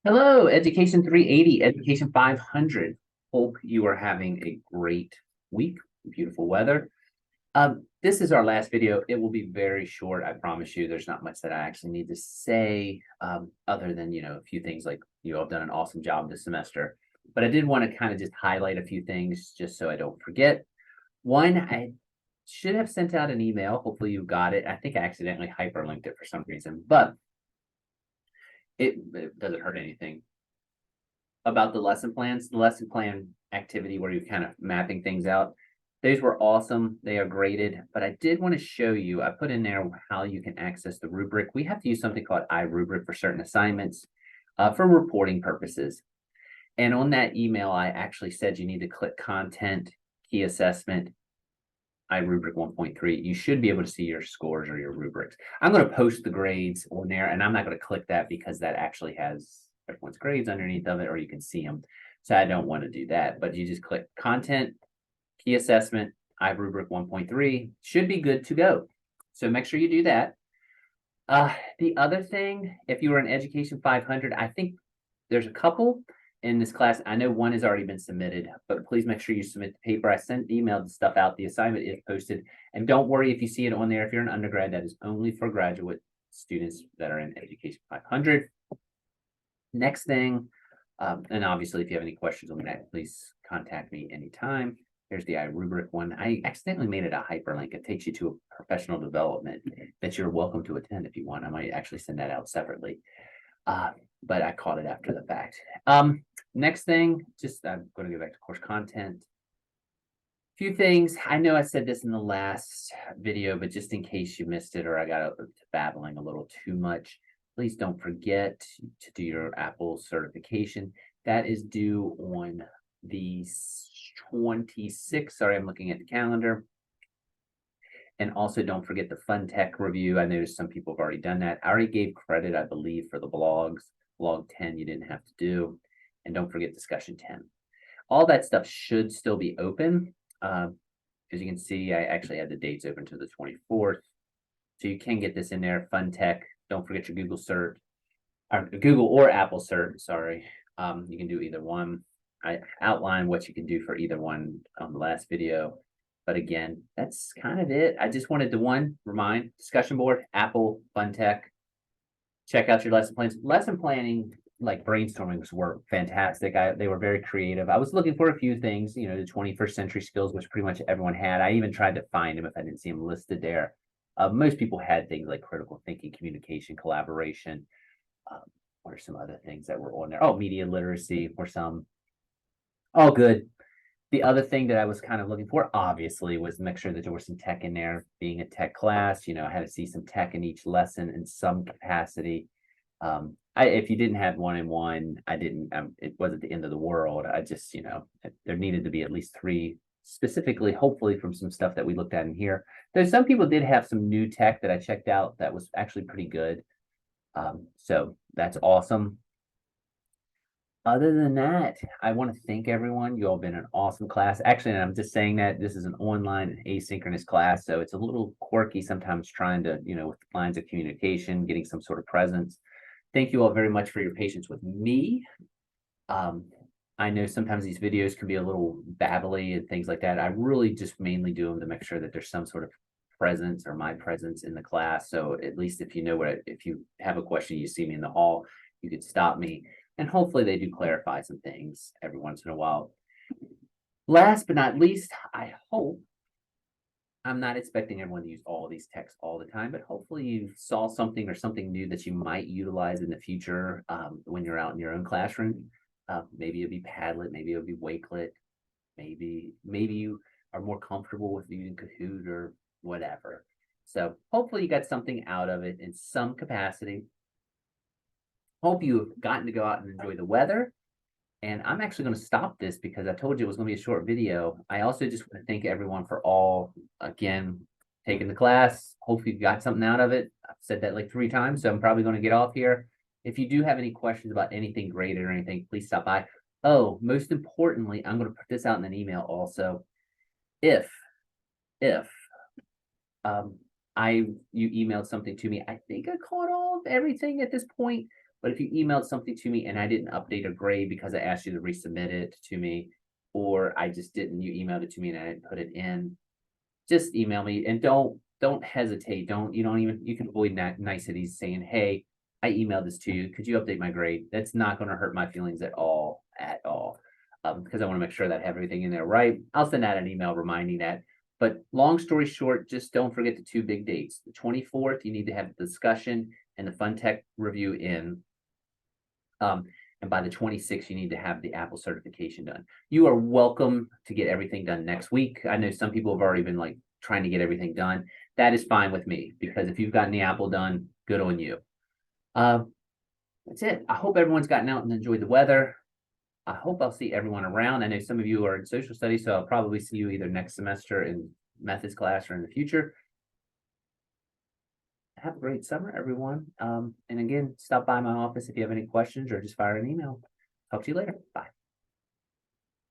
Hello, Education 380, Education 500. Hope you are having a great week, beautiful weather. This is our last video. It will be very short. I promise you, there's not much that I actually need to say, other than, a few things like you all have done an awesome job this semester. But I did want to kind of just highlight a few things just so I don't forget. One, I should have sent out an email. Hopefully you got it. I think I accidentally hyperlinked it for some reason, but it doesn't hurt anything about the lesson plans, the lesson plan activity where you're kind of mapping things out. Those were awesome. They are graded, but I did want to show you, I put in there how you can access the rubric. We have to use something called iRubric for certain assignments for reporting purposes. And on that email, I actually said you need to click content, key assessment, iRubric 1.3. You should be able to see your scores or your rubrics. I'm going to post the grades on there, and I'm not going to click that because that actually has everyone's grades underneath of it, or you can see them. So I don't want to do that, but you just click content, key assessment, iRubric 1.3, should be good to go. So make sure you do that. The other thing, if you were in Education 500, I think there's a couple in this class. I know one has already been submitted, but please make sure you submit the paper. I sent emailed stuff out. The assignment is posted. And don't worry if you see it on there. If you're an undergrad, that is only for graduate students that are in Education 500. Next thing, and obviously if you have any questions on that, please contact me anytime. Here's the iRubric one. I accidentally made it a hyperlink. It takes you to a professional development that you're welcome to attend if you want. I might actually send that out separately. But I caught it after the fact. Next thing, just I'm going to go back to course content. Few things. I know I said this in the last video, but just in case you missed it or I got to babbling a little too much, please don't forget to do your Apple certification. That is due on the 26th. Sorry, I'm looking at the calendar. And also don't forget the Fun Tech review. I noticed some people have already done that. I already gave credit, I believe, for the blogs. Blog 10 you didn't have to do. And don't forget discussion 10. All that stuff should still be open. As you can see, I actually had the dates open to the 24th. So you can get this in there. Fun Tech. Don't forget your Google cert. Or Google or Apple cert, sorry. You can do either one. I outlined what you can do for either one on the last video. But again, that's kind of it. I just wanted to remind discussion board, Apple, Fun Tech. Check out your lesson plans. Lesson planning, like brainstormings, were fantastic. They were very creative. I was looking for a few things, the 21st century skills, which pretty much everyone had. I even tried to find them if I didn't see them listed there. Most people had things like critical thinking, communication, collaboration. What are some other things that were on there? Oh, media literacy or some. All good. The other thing that I was kind of looking for, obviously, was make sure that there was some tech in there. Being a tech class, I had to see some tech in each lesson in some capacity. If you didn't have one in one, I didn't. It wasn't the end of the world. I just, there needed to be at least three, specifically, hopefully, from some stuff that we looked at in here. Though some people did have some new tech that I checked out that was actually pretty good. So that's awesome. Other than that, I want to thank everyone. You all been an awesome class. Actually, and I'm just saying that this is an online asynchronous class, so it's a little quirky sometimes trying to, with lines of communication, getting some sort of presence. Thank you all very much for your patience with me. I know sometimes these videos can be a little babbly and things like that. I really just mainly do them to make sure that there's some sort of presence or my presence in the class. So at least if if you have a question, you see me in the hall, you could stop me. And hopefully they do clarify some things every once in a while. Last but not least, I hope I'm not expecting everyone to use all of these texts all the time, but hopefully you saw something or something new that you might utilize in the future when you're out in your own classroom. Maybe it'll be Padlet, maybe it'll be Wakelet, maybe you are more comfortable with using Kahoot or whatever. So hopefully you got something out of it in some capacity. Hope you've gotten to go out and enjoy the weather. And I'm actually going to stop this because I told you it was going to be a short video. I also just want to thank everyone for all, again, taking the class. Hopefully you got something out of it. I've said that like 3 times, so I'm probably going to get off here. If you do have any questions about anything graded or anything, please stop by. Oh, most importantly, I'm going to put this out in an email also. If you emailed something to me, I think I caught all of everything at this point. But if you emailed something to me and I didn't update or grade because I asked you to resubmit it to me, or I just didn't, you emailed it to me and I didn't put it in, just email me and don't hesitate. You don't even, you can avoid niceties saying, hey, I emailed this to you. Could you update my grade? That's not going to hurt my feelings at all, at all. Because I want to make sure that I have everything in there right. I'll send out an email reminding that. But long story short, just don't forget the two big dates. The 24th, you need to have the discussion and the Fun Tech review in. And by the 26th, you need to have the Apple certification done. You are welcome to get everything done next week. I know some people have already been like trying to get everything done. That is fine with me because if you've gotten the Apple done, good on you. That's it. I hope everyone's gotten out and enjoyed the weather. I hope I'll see everyone around. I know some of you are in social studies, so I'll probably see you either next semester in methods class or in the future. Have a great summer, everyone. And again, stop by my office if you have any questions or just fire an email. Talk to you later. Bye.